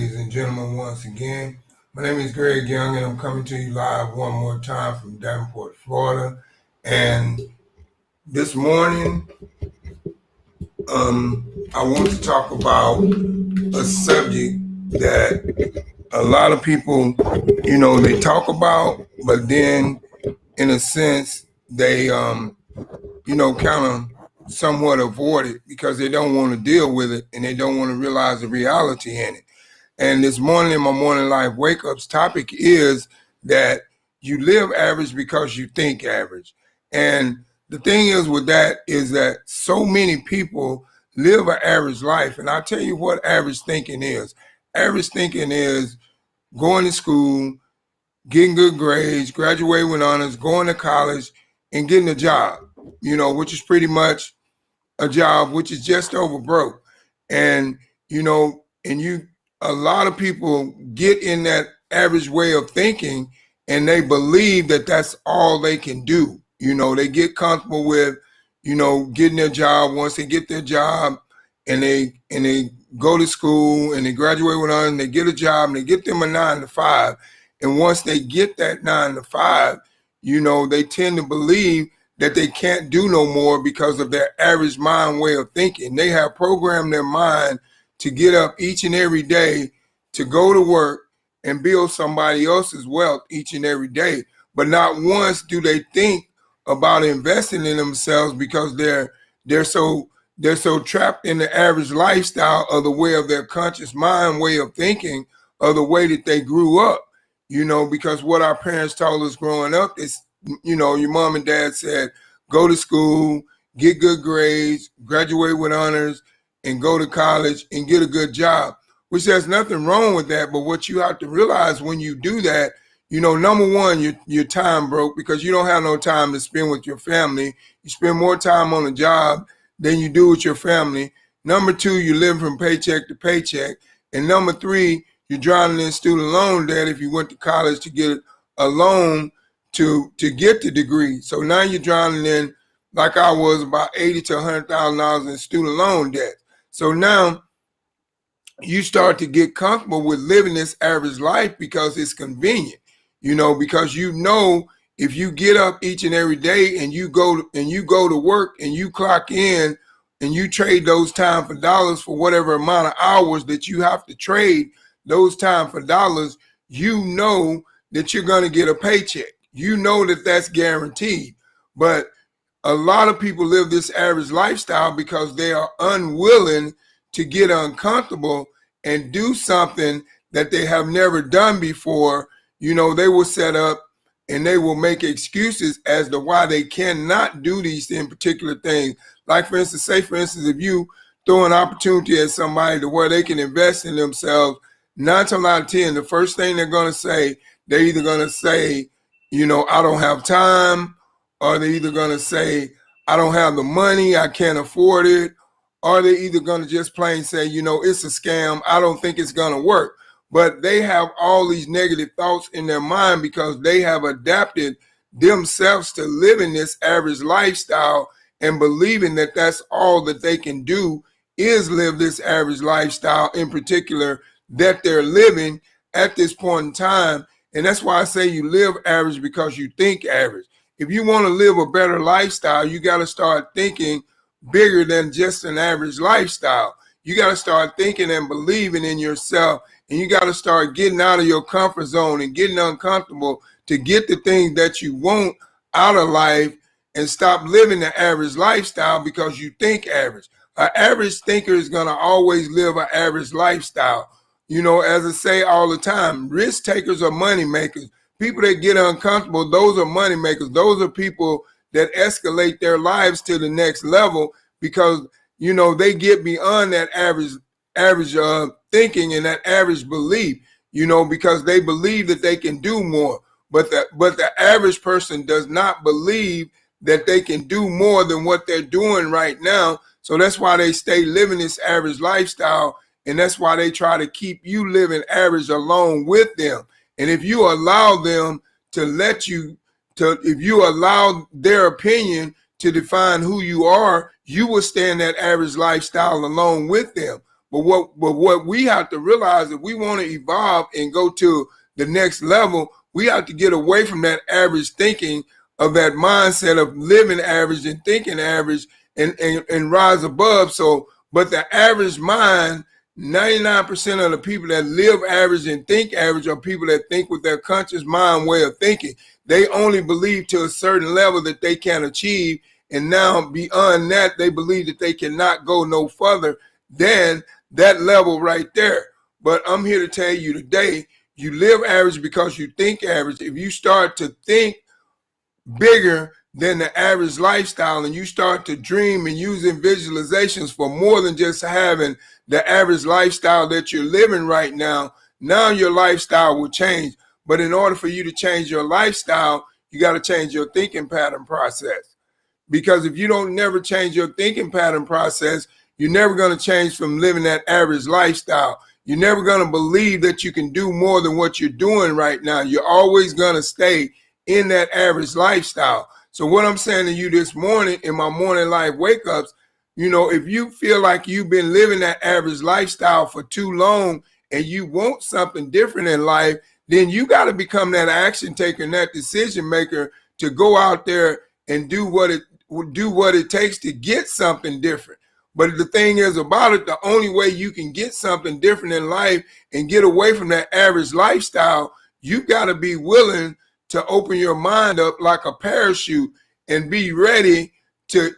ladies and gentlemen, once again. My name is Greg Young, and I'm coming to you live one more time from Davenport, Florida. And this morning, I want to talk about a subject that a lot of people, they talk about, but then, in a sense, they, kind of somewhat avoid it because they don't want to deal with it and they don't want to realize the reality in it. And this morning in my Morning Life Wake Ups topic is that you live average because you think average. And the thing is with that is that so many people live an average life. And I'll tell you what average thinking is. Average thinking is going to school, getting good grades, graduating with honors, going to college, and getting a job, which is pretty much a job which is just over broke. And, a lot of people get in that average way of thinking and they believe that that's all they can do. They get comfortable with, getting their job. Once they get their job and they go to school and they graduate with honors and they get a job and they get them a 9 to 5. And once they get that 9 to 5, they tend to believe that they can't do no more because of their average mind way of thinking. They have programmed their mind to get up each and every day to go to work and build somebody else's wealth each and every day. But not once do they think about investing in themselves because they're so trapped in the average lifestyle of the way of their conscious mind way of thinking, of the way that they grew up. Because what our parents told us growing up is, your mom and dad said, go to school, get good grades, graduate with honors, and go to college and get a good job, which there's nothing wrong with that. But what you have to realize when you do that, number one, your time broke because you don't have no time to spend with your family. You spend more time on a job than you do with your family. Number two, you live from paycheck to paycheck. And number three, you're drowning in student loan debt if you went to college to get a loan to get the degree. So now you're drowning in, like I was, about $80,000 to $100,000 in student loan debt. So now you start to get comfortable with living this average life because it's convenient, because if you get up each and every day and you go to work and you clock in and you trade those time for dollars for whatever amount of hours that you have to trade those time for dollars, that you're going to get a paycheck. That that's guaranteed. But a lot of people live this average lifestyle because they are unwilling to get uncomfortable and do something that they have never done before. They will set up and they will make excuses as to why they cannot do these in particular things. Like, for instance, if you throw an opportunity at somebody to where they can invest in themselves, 9 times out of 10, the first thing they're going to say, they're either going to say, I don't have time, or they're either going to say, I don't have the money, I can't afford it, or they're either going to just plain say, it's a scam, I don't think it's going to work. But they have all these negative thoughts in their mind because they have adapted themselves to living this average lifestyle and believing that that's all that they can do is live this average lifestyle in particular that they're living at this point in time. And that's why I say you live average because you think average. If you want to live a better lifestyle, you got to start thinking bigger than just an average lifestyle. You got to start thinking and believing in yourself, and you got to start getting out of your comfort zone and getting uncomfortable to get the things that you want out of life and stop living the average lifestyle because you think average. An average thinker is going to always live an average lifestyle. As I say all the time, risk takers are money makers. People that get uncomfortable, those are money makers. Those are people that escalate their lives to the next level because, they get beyond that average thinking and that average belief, because they believe that they can do more. But the average person does not believe that they can do more than what they're doing right now. So that's why they stay living this average lifestyle. And that's why they try to keep you living average along with them. And if you allow them if you allow their opinion to define who you are, you will stay in that average lifestyle along with them. But what we have to realize, if we want to evolve and go to the next level, we have to get away from that average thinking, of that mindset of living average and thinking average, and rise above. So, but the average mind, 99% of the people that live average and think average are people that think with their conscious mind way of thinking. They only believe to a certain level that they can achieve. And now beyond that, they believe that they cannot go no further than that level right there. But I'm here to tell you today, you live average because you think average. If you start to think bigger than the average lifestyle, and you start to dream and using visualizations for more than just having the average lifestyle that you're living right now, now your lifestyle will change. But in order for you to change your lifestyle, you got to change your thinking pattern process. Because if you don't never change your thinking pattern process, you're never going to change from living that average lifestyle. You're never going to believe that you can do more than what you're doing right now. You're always going to stay in that average lifestyle. So what I'm saying to you this morning in my morning life wake ups, if you feel like you've been living that average lifestyle for too long and you want something different in life, then you got to become that action taker and that decision maker to go out there and do what it takes to get something different. But the thing is about it, the only way you can get something different in life and get away from that average lifestyle, you got to be willing to open your mind up like a parachute and be ready to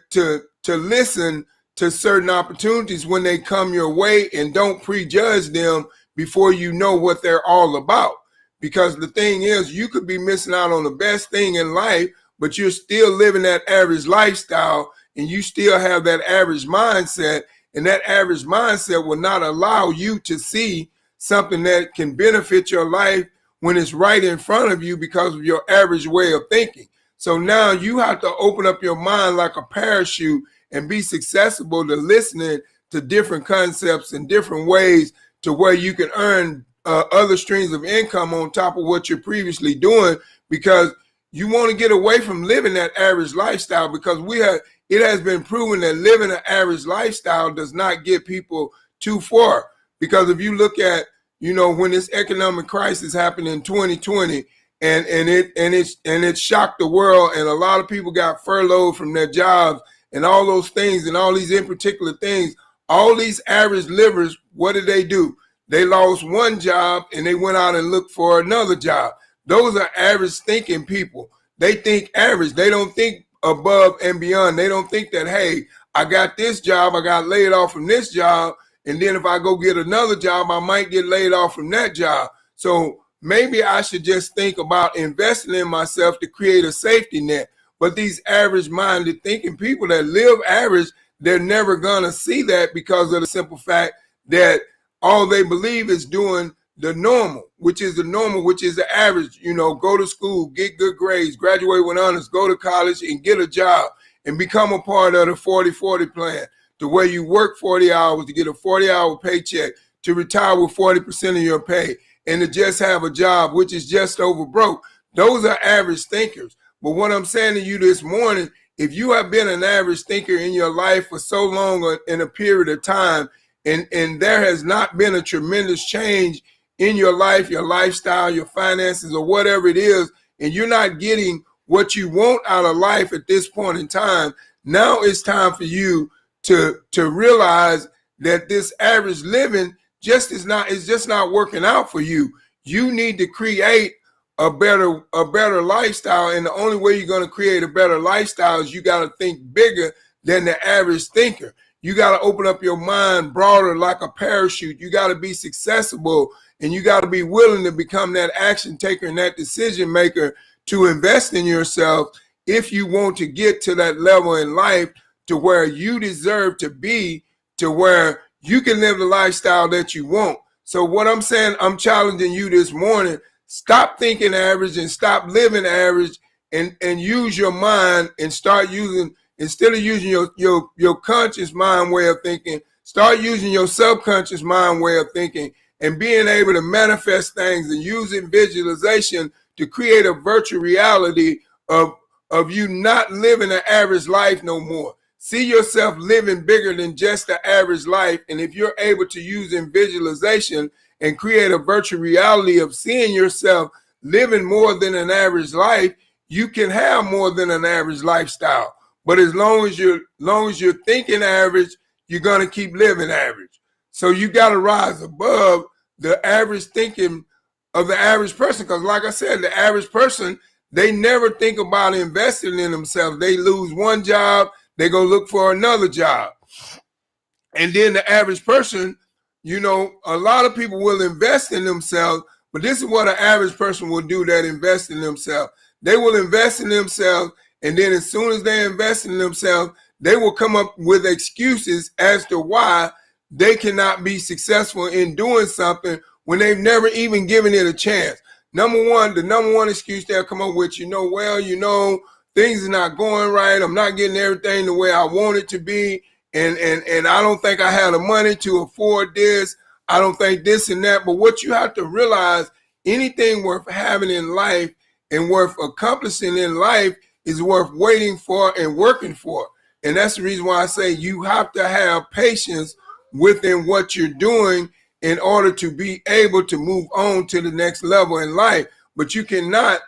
listen to certain opportunities when they come your way, and don't prejudge them before you know what they're all about. Because the thing is, you could be missing out on the best thing in life, but you're still living that average lifestyle, and you still have that average mindset, and that average mindset will not allow you to see something that can benefit your life when it's right in front of you because of your average way of thinking. So now you have to open up your mind like a parachute and be successful to listening to different concepts and different ways to where you can earn other streams of income on top of what you're previously doing, because you want to get away from living that average lifestyle, because it has been proven that living an average lifestyle does not get people too far. Because if you look at, when this economic crisis happened in 2020, and it shocked the world, and a lot of people got furloughed from their jobs and all those things and all these in particular things, all these average livers, what did they do? They lost one job and they went out and looked for another job. Those are average thinking people. They think average. They don't think above and beyond. They don't think that, hey, I got this job, I got laid off from this job, and then if I go get another job, I might get laid off from that job. So maybe I should just think about investing in myself to create a safety net. But these average-minded thinking people that live average, they're never going to see that, because of the simple fact that all they believe is doing the normal, which is the average. Go to school, get good grades, graduate with honors, go to college and get a job and become a part of the 40-40 plan, to where you work 40 hours to get a 40-hour paycheck, to retire with 40% of your pay, and to just have a job, which is just over broke. Those are average thinkers. But what I'm saying to you this morning, if you have been an average thinker in your life for so long in a period of time, and there has not been a tremendous change in your life, your lifestyle, your finances, or whatever it is, and you're not getting what you want out of life at this point in time, now it's time for you to realize that this average living is just not working out for you. You need to create a better lifestyle, and the only way you're going to create a better lifestyle is you got to think bigger than the average thinker. You got to open up your mind broader like a parachute. You got to be successful, and you got to be willing to become that action taker and that decision maker to invest in yourself if you want to get to that level in life to where you deserve to be, to where you can live the lifestyle that you want. So what I'm saying, I'm challenging you this morning, stop thinking average and stop living average, and use your mind and start using, instead of using your conscious mind way of thinking, start using your subconscious mind way of thinking, and being able to manifest things and using visualization to create a virtual reality of you not living an average life no more. see yourself living bigger than just the average life. And if you're able to use in visualization and create a virtual reality of seeing yourself living more than an average life, you can have more than an average lifestyle. But as long as you're thinking average, you're gonna keep living average. So you gotta rise above the average thinking of the average person. Because like I said, the average person, they never think about investing in themselves. They lose one job, they go look for another job. And then the average person, you know, a lot of people will invest in themselves, but this is what an average person will do that invest in themselves. They will invest in themselves, and then as soon as they invest in themselves, they will come up with excuses as to why they cannot be successful in doing something when they've never even given it a chance. The number one excuse they'll come up with, things are not going right. I'm not getting everything the way I want it to be. And I don't think I have the money to afford this. I don't think this and that. But what you have to realize, anything worth having in life and worth accomplishing in life is worth waiting for and working for. And that's the reason why I say you have to have patience within what you're doing in order to be able to move on to the next level in life. But you cannot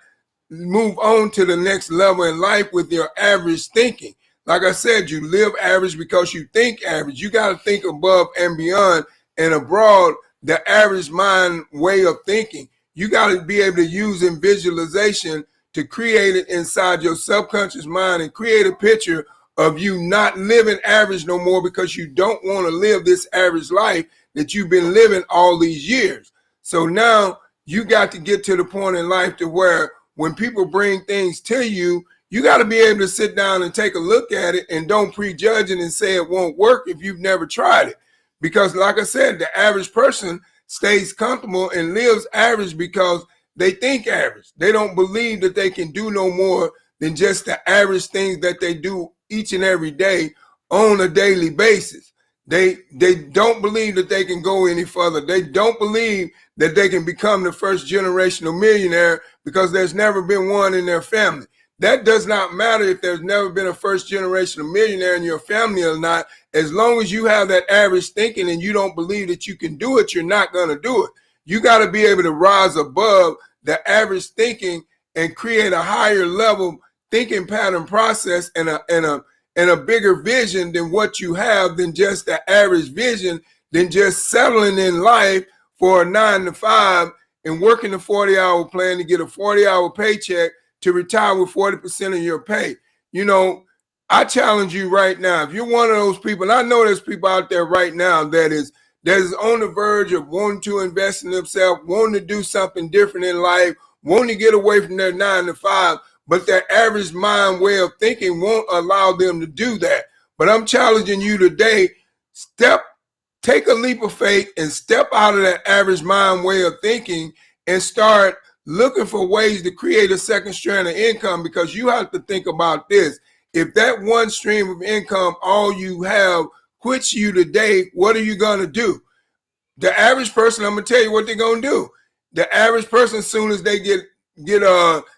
move on to the next level in life with your average thinking. Like I said, you live average because you think average. You got to think above and beyond and abroad the average mind way of thinking. You got to be able to use in visualization to create it inside your subconscious mind and create a picture of you not living average no more, because you don't want to live this average life that you've been living all these years. So now you got to get to the point in life to where when people bring things to you, you got to be able to sit down and take a look at it and don't prejudge it and say it won't work if you've never tried it. Because like I said, the average person stays comfortable and lives average because they think average. They don't believe that they can do no more than just the average things that they do each and every day on a daily basis. They don't believe that they can go any further. They don't believe that they can become the first generational millionaire because there's never been one in their family. That does not matter if there's never been a first generational millionaire in your family or not. As long as you have that average thinking and you don't believe that you can do it, you're not going to do it. You got to be able to rise above the average thinking and create a higher level thinking pattern process and a bigger vision than what you have, than just the average vision, than just settling in life for a 9 to 5 and working a 40-hour plan to get a 40-hour paycheck to retire with 40% of your pay. You know, I challenge you right now. If you're one of those people, and I know there's people out there right now that is on the verge of wanting to invest in themselves, wanting to do something different in life, wanting to get away from their 9 to 5, but their average mind way of thinking won't allow them to do that. But I'm challenging you today, take a leap of faith and step out of that average mind way of thinking and start looking for ways to create a second strand of income, because you have to think about this. If that one stream of income, all you have, quits you today, what are you going to do? The average person, I'm going to tell you what they're going to do. The average person, as soon as they get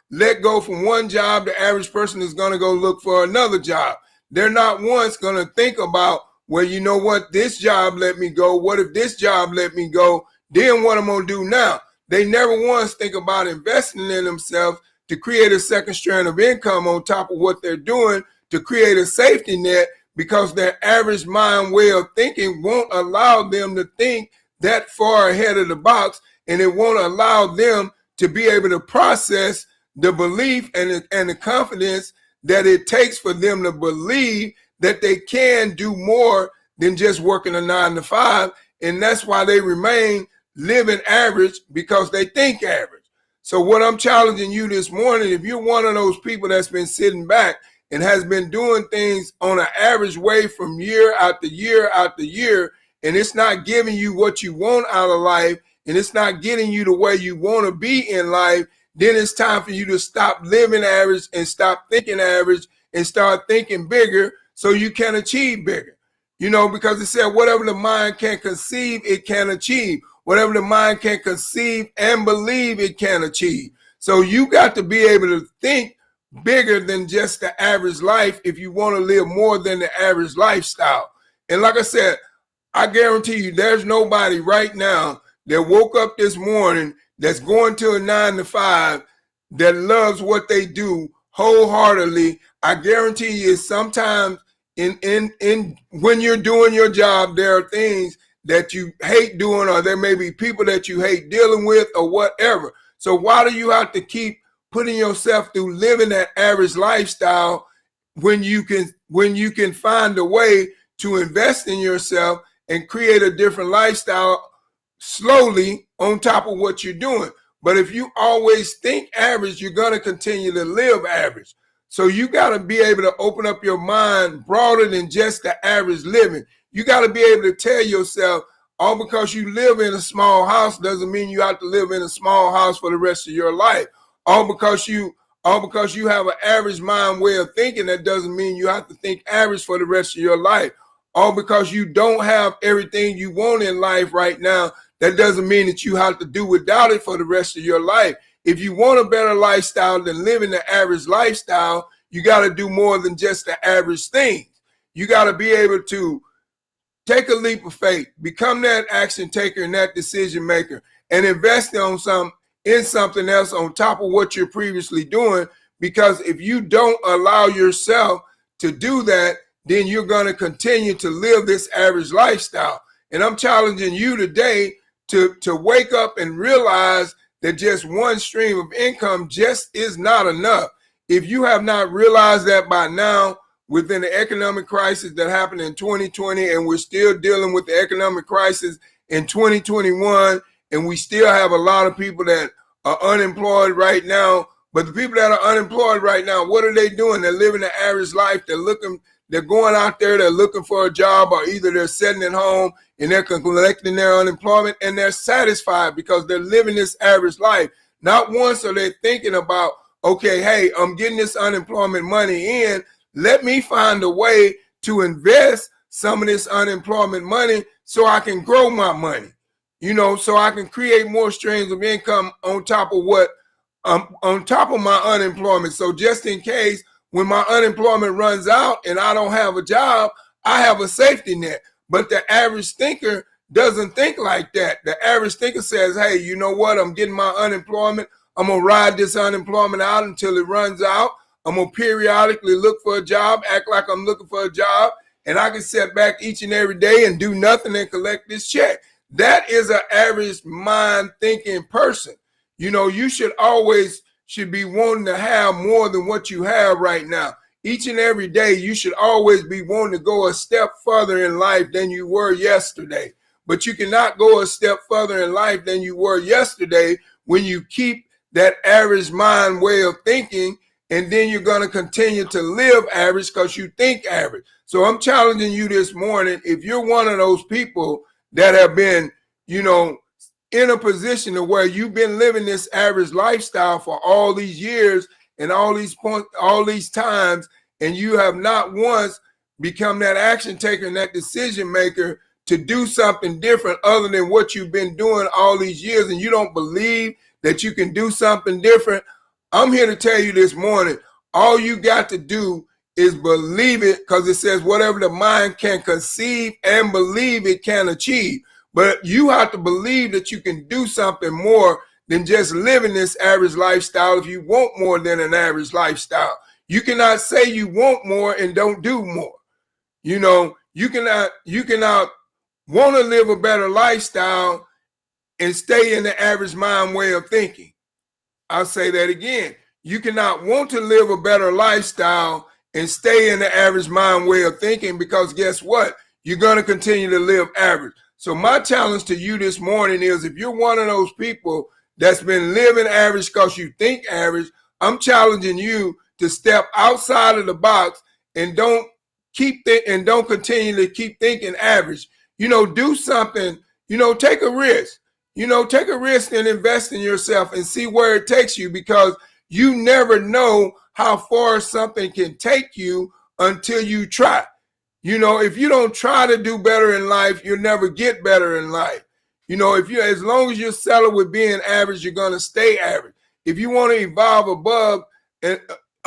let go from one job, the average person is going to go look for another job. They're not once going to think about, well, you know what, this job let me go. What if this job let me go? Then what I'm going to do now? They never once think about investing in themselves to create a second strand of income on top of what they're doing, to create a safety net, because their average mind way of thinking won't allow them to think that far ahead of the box, and it won't allow them to be able to process the belief and the confidence that it takes for them to believe that they can do more than just working a 9 to 5. And that's why they remain living average, because they think average. So what I'm challenging you this morning, if you're one of those people that's been sitting back and has been doing things on an average way from year after year after year, and it's not giving you what you want out of life, and it's not getting you the way you want to be in life, then it's time for you to stop living average and stop thinking average and start thinking bigger so you can achieve bigger. You know, because it said whatever the mind can conceive, it can achieve. Whatever the mind can conceive and believe, it can achieve. So you got to be able to think bigger than just the average life if you want to live more than the average lifestyle. And like I said, I guarantee you there's nobody right now that woke up this morning that's going to a 9 to 5 that loves what they do wholeheartedly. I guarantee you sometimes in when you're doing your job, there are things that you hate doing, or there may be people that you hate dealing with or whatever. So why do you have to keep putting yourself through living that average lifestyle when you can find a way to invest in yourself and create a different lifestyle slowly on top of what you're doing? But if you always think average, you're going to continue to live average. So you got to be able to open up your mind broader than just the average living. You got to be able to tell yourself, all because you live in a small house doesn't mean you have to live in a small house for the rest of your life. All because you have an average mind way of thinking, that doesn't mean you have to think average for the rest of your life. All because you don't have everything you want in life right now, that doesn't mean that you have to do without it for the rest of your life. If you want a better lifestyle than living the average lifestyle, you got to do more than just the average things. You got to be able to take a leap of faith, become that action taker and that decision maker, and invest in something else on top of what you're previously doing. Because if you don't allow yourself to do that, then you're going to continue to live this average lifestyle. And I'm challenging you today to wake up and realize that just one stream of income just is not enough. If you have not realized that by now, within the economic crisis that happened in 2020, and we're still dealing with the economic crisis in 2021, and we still have a lot of people that are unemployed right now. But the people that are unemployed right now, what are they doing? They're living the average life. They're going out there, they're looking for a job, or either they're sitting at home and they're collecting their unemployment, and they're satisfied because they're living this average life. Not once are they thinking about, okay, hey, I'm getting this unemployment money in. Let me find a way to invest some of this unemployment money so I can grow my money, so I can create more streams of income on top of on top of my unemployment. So just in case when my unemployment runs out and I don't have a job, I have a safety net. But the average thinker doesn't think like that. The average thinker says, hey, you know what? I'm getting my unemployment. I'm going to ride this unemployment out until it runs out. I'm going to periodically look for a job, act like I'm looking for a job, and I can sit back each and every day and do nothing and collect this check. That is an average mind thinking person. You should be wanting to have more than what you have right now. Each and every day, you should always be wanting to go a step further in life than you were yesterday. But you cannot go a step further in life than you were yesterday when you keep that average mind way of thinking, and then you're going to continue to live average because you think average. So I'm challenging you this morning, if you're one of those people that have been, in a position to where you've been living this average lifestyle for all these years and all these times, and you have not once become that action taker and that decision maker to do something different other than what you've been doing all these years, and you don't believe that you can do something different, I'm here to tell you this morning, all you got to do is believe it, because it says whatever the mind can conceive and believe it can achieve. But you have to believe that you can do something more than just living this average lifestyle if you want more than an average lifestyle. You cannot say you want more and don't do more. You cannot want to live a better lifestyle and stay in the average mind way of thinking. I'll say that again. You cannot want to live a better lifestyle and stay in the average mind way of thinking, because guess what? You're going to continue to live average. So my challenge to you this morning is, if you're one of those people that's been living average because you think average, I'm challenging you to step outside of the box and don't continue to keep thinking average. Do something, take a risk. Take a risk and invest in yourself and see where it takes you, because you never know how far something can take you until you try. If you don't try to do better in life, you'll never get better in life. As long as you're settled with being average, you're going to stay average. If you want to evolve above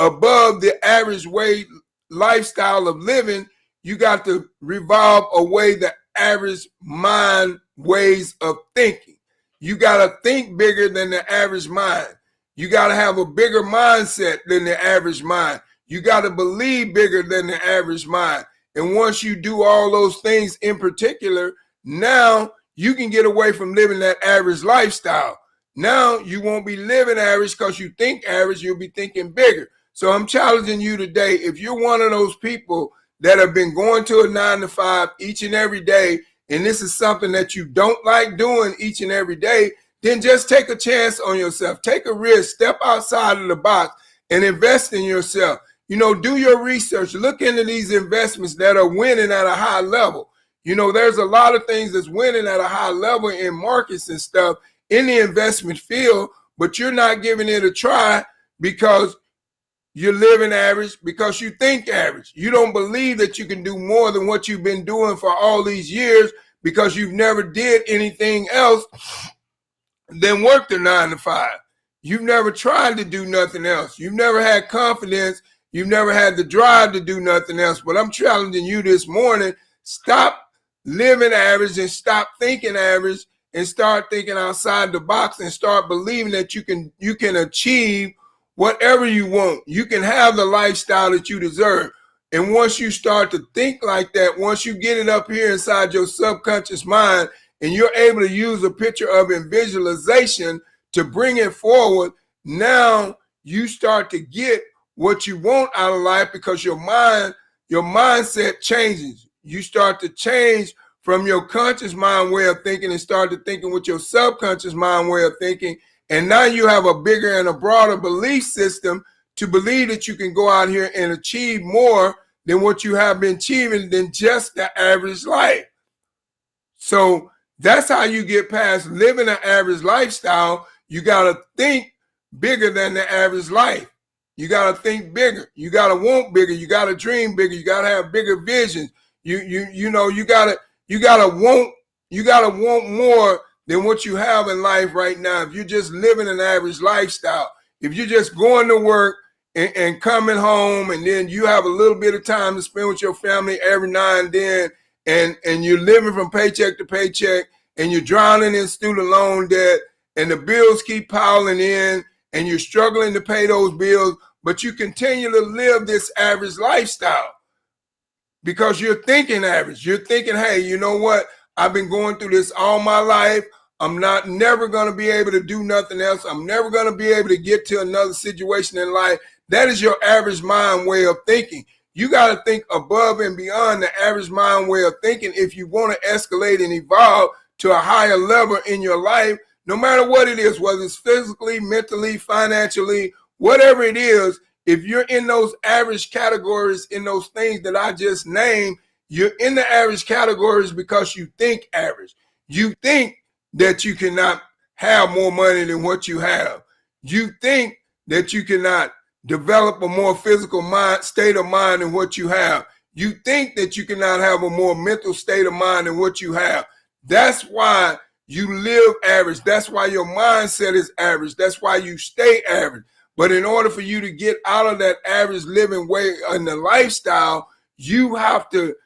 above the average way lifestyle of living, you got to revolve away the average mind ways of thinking. You got to think bigger than the average mind. You got to have a bigger mindset than the average mind. You got to believe bigger than the average mind. And once you do all those things in particular, now you can get away from living that average lifestyle. Now you won't be living average because you think average, you'll be thinking bigger. So I'm challenging you today, if you're one of those people that have been going to a 9-to-5 each and every day, and this is something that you don't like doing each and every day, then just take a chance on yourself. Take a risk, step outside of the box and invest in yourself. You know, do your research, look into these investments that are winning at a high level. You know, there's a lot of things that's winning at a high level in markets and stuff in the investment field, but you're not giving it a try because you're living average, because you think average. You don't believe that you can do more than what you've been doing for all these years because you've never did anything else than work the 9-to-5. You've never tried to do nothing else. You've never had confidence. You've never had the drive to do nothing else. But I'm challenging you this morning, stop living average and stop thinking average and start thinking outside the box and start believing that you can achieve whatever you want. You can have the lifestyle that you deserve. And once you start to think like that, once you get it up here inside your subconscious mind and you're able to use a picture of visualization to bring it forward, now you start to get what you want out of life because your mindset changes. You start to change from your conscious mind way of thinking and start to thinking with your subconscious mind way of thinking. And now you have a bigger and a broader belief system to believe that you can go out here and achieve more than what you have been achieving than just the average life. So that's how you get past living an average lifestyle. You got to think bigger than the average life. You got to think bigger. You got to want bigger. You got to dream bigger. You got to have bigger visions. You got to want more than what you have in life right now. If you're just living an average lifestyle, if you're just going to work and coming home and then you have a little bit of time to spend with your family every now and then, and you're living from paycheck to paycheck and you're drowning in student loan debt and the bills keep piling in and you're struggling to pay those bills, but you continue to live this average lifestyle because you're thinking average. You're thinking, hey, you know what? I've been going through this all my life. I'm never going to be able to do nothing else. I'm never going to be able to get to another situation in life. That is your average mind way of thinking. You got to think above and beyond the average mind way of thinking if you want to escalate and evolve to a higher level in your life, no matter what it is, whether it's physically, mentally, financially, whatever it is. If you're in those average categories, in those things that I just named, you're in the average categories because you think average. You think that you cannot have more money than what you have. You think that you cannot develop a more physical state of mind than what you have. You think that you cannot have a more mental state of mind than what you have. That's why you live average. That's why your mindset is average. That's why you stay average. But in order for you to get out of that average living way in the lifestyle, you have to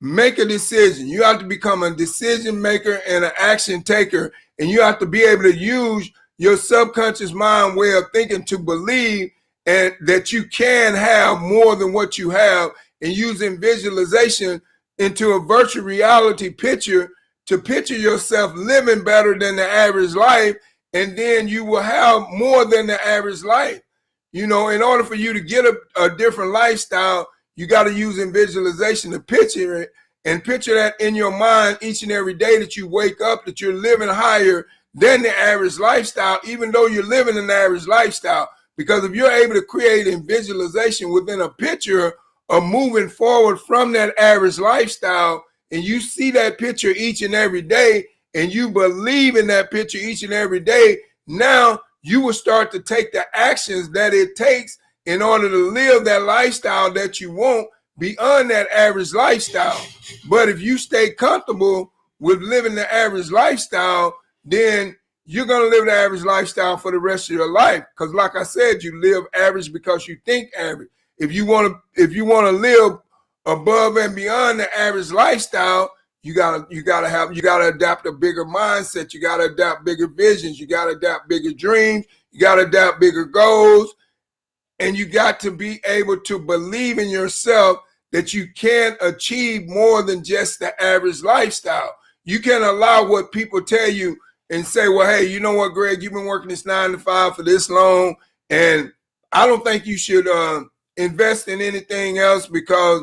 make a decision. You have to become a decision maker and an action taker. And you have to be able to use your subconscious mind way of thinking to believe and that you can have more than what you have, and using visualization into a virtual reality picture to picture yourself living better than the average life. And then you will have more than the average life. You know, in order for you to get a different lifestyle, you got to use visualization to picture it and picture that in your mind each and every day that you wake up, that you're living higher than the average lifestyle, even though you're living an average lifestyle. Because if you're able to create a visualization within a picture of moving forward from that average lifestyle, and you see that picture each and every day, and you believe in that picture each and every day, now you will start to take the actions that it takes in order to live that lifestyle that you want beyond that average lifestyle. But if you stay comfortable with living the average lifestyle, then you're going to live the average lifestyle for the rest of your life. Because like I said, you live average because you think average. If you want to live above and beyond the average lifestyle, you gotta adapt a bigger mindset. You gotta adapt bigger visions. You gotta adapt bigger dreams. You gotta adapt bigger goals. And you got to be able to believe in yourself that you can achieve more than just the average lifestyle. You can't allow what people tell you and say, well, hey, you know what, Greg, you've been working this 9 to 5 for this long, and I don't think you should invest in anything else because,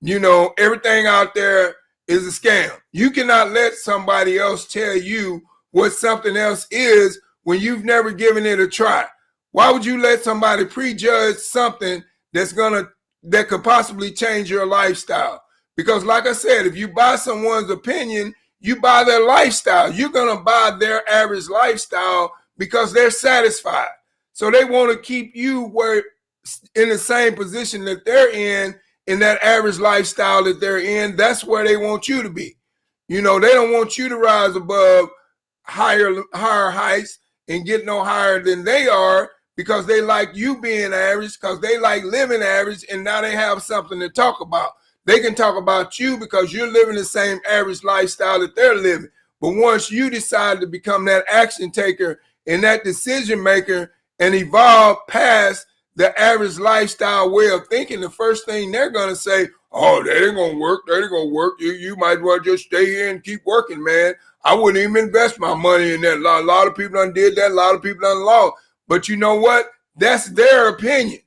you know, everything out there is a scam. You cannot let somebody else tell you what something else is when you've never given it a try. Why would you let somebody prejudge something that could possibly change your lifestyle? Because like I said, if you buy someone's opinion, you buy their lifestyle. You're going to buy their average lifestyle because they're satisfied. So they want to keep you in the same position that they're in that average lifestyle that they're in. That's where they want you to be. You know, they don't want you to rise above higher heights and get no higher than they are, because they like you being average, because they like living average, and now they have something to talk about. They can talk about you because you're living the same average lifestyle that they're living. But once you decide to become that action taker and that decision maker and evolve past the average lifestyle way of thinking, the first thing they're going to say, oh, that ain't going to work. That ain't going to work. You might as well just stay here and keep working, man. I wouldn't even invest my money in that. A lot of people done did that. A lot of people done lost. But you know what? That's their opinion.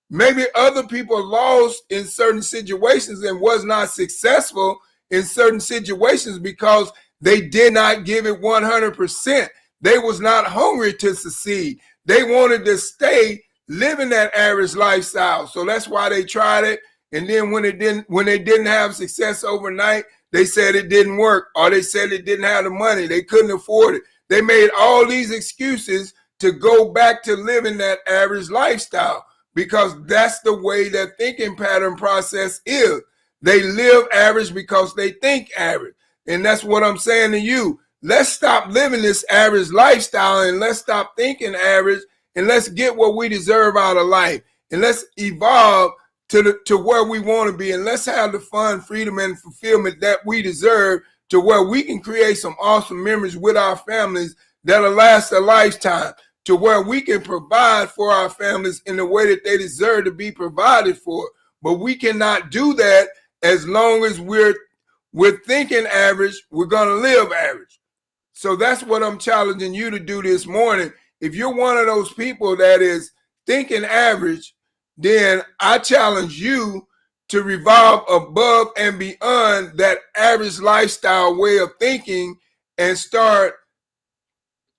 Maybe other people lost in certain situations and was not successful in certain situations because they did not give it 100%. They was not hungry to succeed. They wanted to stay living that average lifestyle. So that's why they tried it. And then when they didn't have success overnight, they said it didn't work, or they said it didn't have the money. They couldn't afford it. They made all these excuses to go back to living that average lifestyle, because that's the way their thinking pattern process is. They live average because they think average. And that's what I'm saying to you. Let's stop living this average lifestyle, and let's stop thinking average, and let's get what we deserve out of life. And let's evolve to where we want to be. And let's have the fun, freedom, and fulfillment that we deserve, to where we can create some awesome memories with our families that'll last a lifetime, to where we can provide for our families in the way that they deserve to be provided for. But we cannot do that as long as we're thinking average. We're going to live average. So that's what I'm challenging you to do this morning. If you're one of those people that is thinking average, then I challenge you to revolve above and beyond that average lifestyle way of thinking and start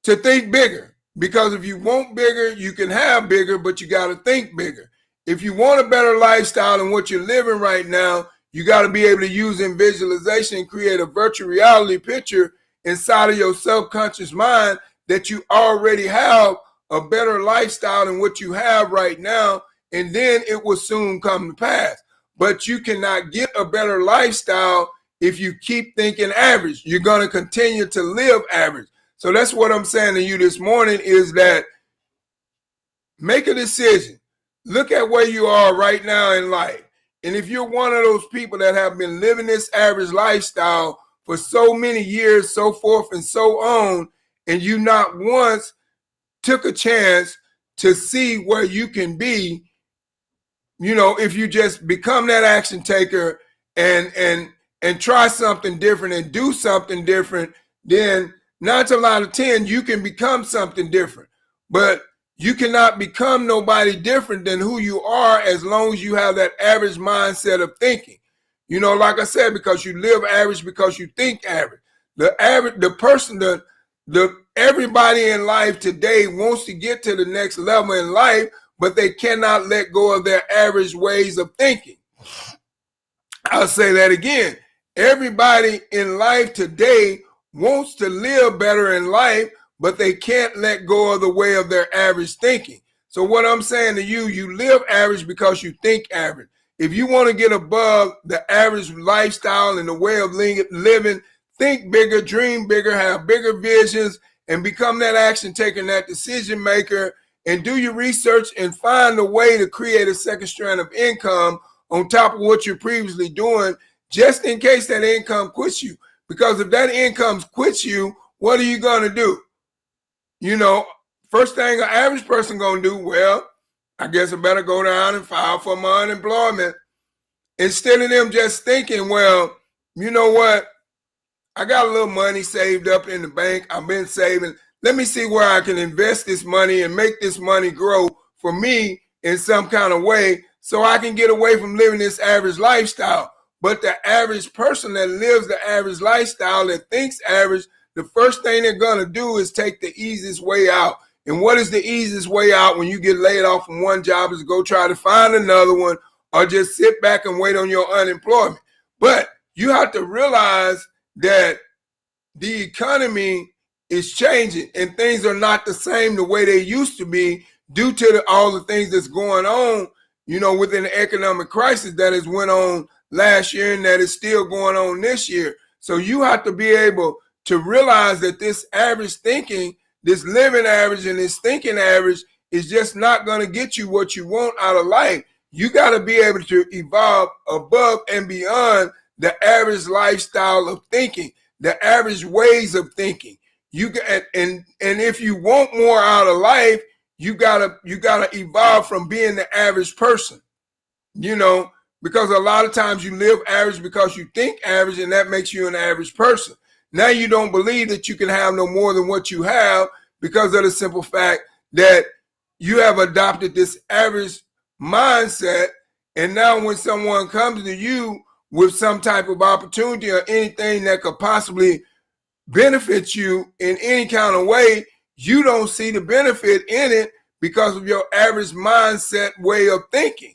to think bigger. Because if you want bigger, you can have bigger, but you got to think bigger. If you want a better lifestyle than what you're living right now, you got to be able to use in visualization and create a virtual reality picture inside of your subconscious mind that you already have a better lifestyle than what you have right now, and then it will soon come to pass. But you cannot get a better lifestyle if you keep thinking average. You're going to continue to live average. So that's what I'm saying to you this morning, is that make a decision. Look at where you are right now in life. And if you're one of those people that have been living this average lifestyle for so many years, so forth and so on, and you not once took a chance to see where you can be, you know, if you just become that action taker and try something different and do something different, then 9 times out of 10, you can become something different. But you cannot become nobody different than who you are as long as you have that average mindset of thinking. You know, like I said, because you live average because you think average. Everybody in life today wants to get to the next level in life, but they cannot let go of their average ways of thinking. I'll say that again. Everybody in life today wants to live better in life, but they can't let go of the way of their average thinking. So what I'm saying to you, you live average because you think average. If you want to get above the average lifestyle and the way of living, think bigger, dream bigger, have bigger visions, and become that action taker and that decision maker, and do your research and find a way to create a second strand of income on top of what you're previously doing, just in case that income quits you. Because if that income quits you, what are you going to do? You know, first thing an average person going to do, well, I guess I better go down and file for my unemployment. Instead of them just thinking, well, you know what? I got a little money saved up in the bank. I've been saving. Let me see where I can invest this money and make this money grow for me in some kind of way so I can get away from living this average lifestyle. But the average person that lives the average lifestyle, that thinks average, the first thing they're going to do is take the easiest way out. And what is the easiest way out when you get laid off from one job? Is go try to find another one or just sit back and wait on your unemployment. But you have to realize that the economy is changing and things are not the same the way they used to be due to all the things that's going on, you know, within the economic crisis that has went on last year and that is still going on this year. So you have to be able to realize that this average thinking, this living average and this thinking average is just not going to get you what you want out of life. You got to be able to evolve above and beyond the average lifestyle of thinking, the average ways of thinking. You got, and if you want more out of life, you gotta evolve from being the average person, you know, because a lot of times you live average because you think average, and that makes you an average person. Now you don't believe that you can have no more than what you have because of the simple fact that you have adopted this average mindset. And now when someone comes to you with some type of opportunity or anything that could possibly benefit you in any kind of way, you don't see the benefit in it because of your average mindset way of thinking,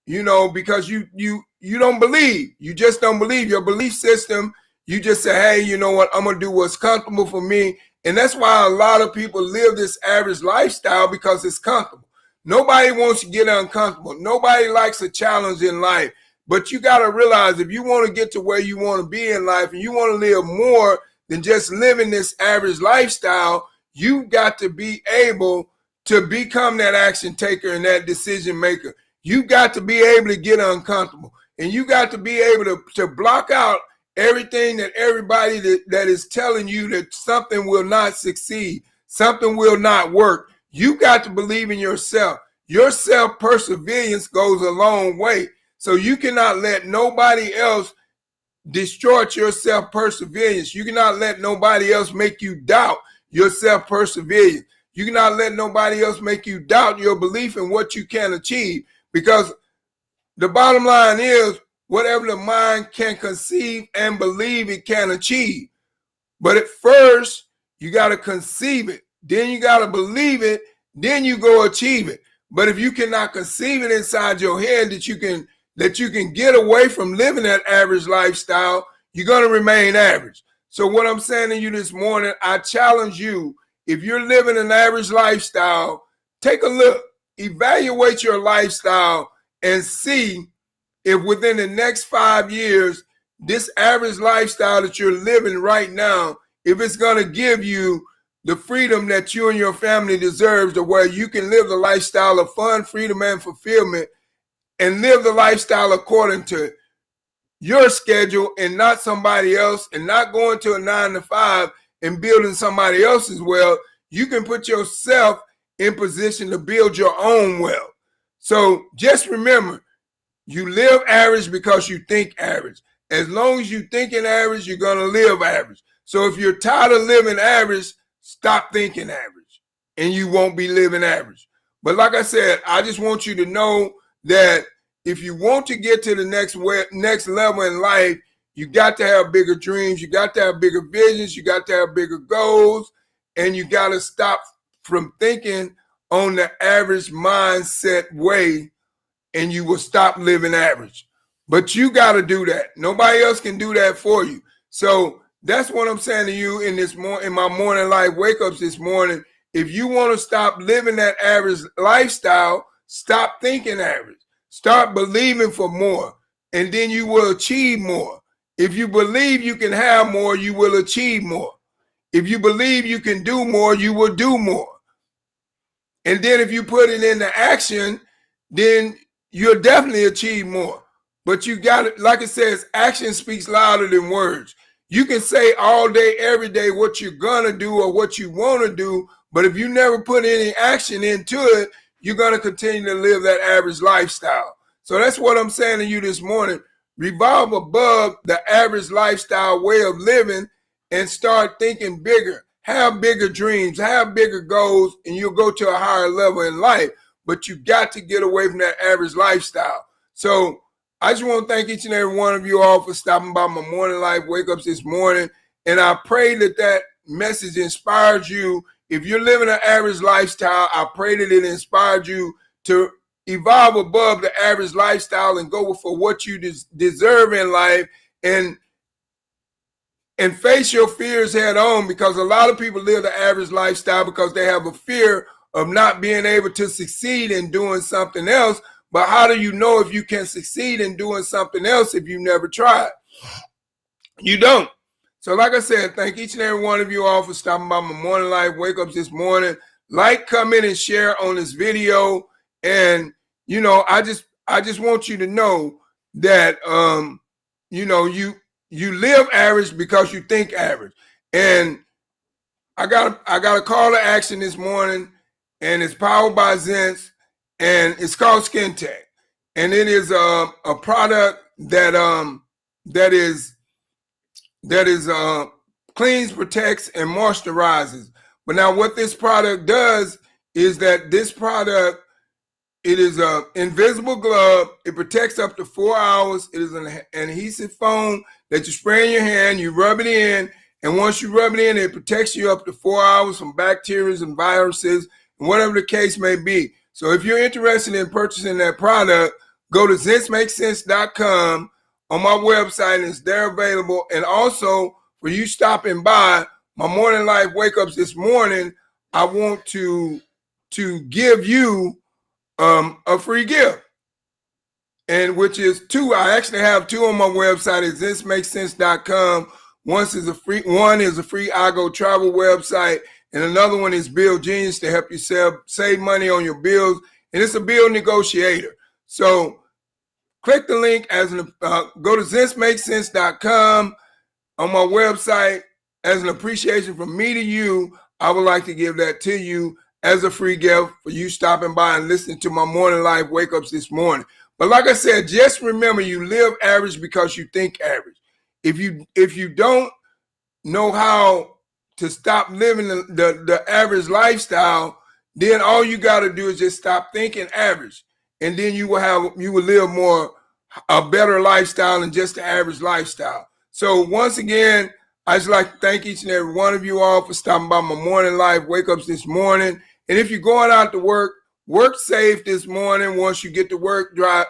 you know, because you don't believe. You just don't believe your belief system. You just say, hey, you know what, I'm going to do what's comfortable for me. And that's why a lot of people live this average lifestyle, because it's comfortable. Nobody wants to get uncomfortable. Nobody likes a challenge in life. But you got to realize, if you want to get to where you want to be in life and you want to live more than just living this average lifestyle, you got to be able to become that action taker and that decision maker. You got to be able to get uncomfortable, and you got to be able to block out everything that everybody that is telling you that something will not succeed, something will not work. You got to believe in yourself. Your self-perseverance goes a long way. So you cannot let nobody else distort your self-perseverance. You cannot let nobody else make you doubt your self-perseverance. You cannot let nobody else make you doubt your belief in what you can achieve, because the bottom line is, whatever the mind can conceive and believe, it can achieve. But at first, you got to conceive it. Then you got to believe it. Then you go achieve it. But if you cannot conceive it inside your head that you can get away from living that average lifestyle, you're going to remain average. So what I'm saying to you this morning, I challenge you, if you're living an average lifestyle, take a look, evaluate your lifestyle, and see if within the next 5 years, this average lifestyle that you're living right now, if it's going to give you the freedom that you and your family deserves, to where you can live the lifestyle of fun, freedom, and fulfillment, and live the lifestyle according to your schedule and not somebody else, and not going to a 9 to 5 and building somebody else's wealth. You can put yourself in position to build your own wealth. So just remember, you live average because you think average. As long as you thinking average, you're going to live average. So if you're tired of living average, stop thinking average, and you won't be living average. But like I said, I just want you to know that if you want to get to the next level in life, you got to have bigger dreams. You got to have bigger visions. You got to have bigger goals. And you got to stop from thinking on the average mindset way, and you will stop living average. But you got to do that. Nobody else can do that for you. So that's what I'm saying to you in my morning life wake-ups this morning. If you want to stop living that average lifestyle, stop thinking average. Start believing for more, and then you will achieve more. If you believe you can have more, you will achieve more. If you believe you can do more, you will do more. And then if you put it into action, then you'll definitely achieve more. But you got it, like it says, action speaks louder than words. You can say all day, every day what you're gonna do or what you want to do, but if you never put any action into it, you're gonna continue to live that average lifestyle. So that's what I'm saying to you this morning. Revolve above the average lifestyle way of living and start thinking bigger. Have bigger dreams, have bigger goals, and you'll go to a higher level in life. But you got to get away from that average lifestyle. So I just want to thank each and every one of you all for stopping by my Morning Life Wake Ups this morning. And I pray that that message inspires you. If you're living an average lifestyle, I pray that it inspired you to evolve above the average lifestyle and go for what you deserve in life, and face your fears head on, because a lot of people live the average lifestyle because they have a fear of not being able to succeed in doing something else. But how do you know if you can succeed in doing something else if you never tried? You don't. So like I said, thank each and every one of you all for stopping by my Morning Life Wake Ups this morning. Like, comment, and share on this video. And, you know, I just want you to know that, you know, you live average because you think average. And I got a call to action this morning, and it's powered by Zens, and it's called Skin Tech. And it is a product that cleans, protects, and moisturizes. But now what this product does is that this product, it is an invisible glove. It protects up to 4 hours. It is an adhesive foam that you spray in your hand, you rub it in, and once you rub it in, it protects you up to 4 hours from bacteria and viruses, and whatever the case may be. So if you're interested in purchasing that product, go to ZentsMakeSense.com on my website, and it's there available. And also, for you stopping by my Morning Life Wake Ups this morning, I want to give you a free gift, and which is two. I actually have two on my website at ZentsMakeSense.com. One is a free iGo travel website, and another one is Bill Genius to help you save money on your bills, and it's a bill negotiator. So click the link go to ZentsMakeSense.com on my website. As an appreciation from me to you, I would like to give that to you as a free gift for you stopping by and listening to my Morning Life Wake Ups this morning. But like I said, just remember, you live average because you think average. If you don't know how to stop living the average lifestyle, then all you got to do is just stop thinking average, and then you will live a better lifestyle than just the average lifestyle. So once again, I just like to thank each and every one of you all for stopping by my Morning Life Wake Ups this morning. And if you're going out to work safe this morning. Once you get to work, drive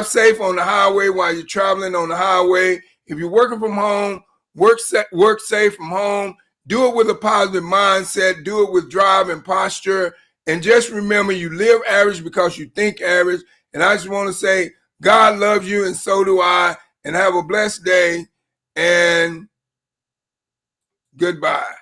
safe on the highway while you're traveling on the highway. If you're working from home, work safe from home. Do it with a positive mindset. Do it with drive and posture. And just remember, you live average because you think average. And I just want to say, God loves you, and so do I. And have a blessed day, and goodbye.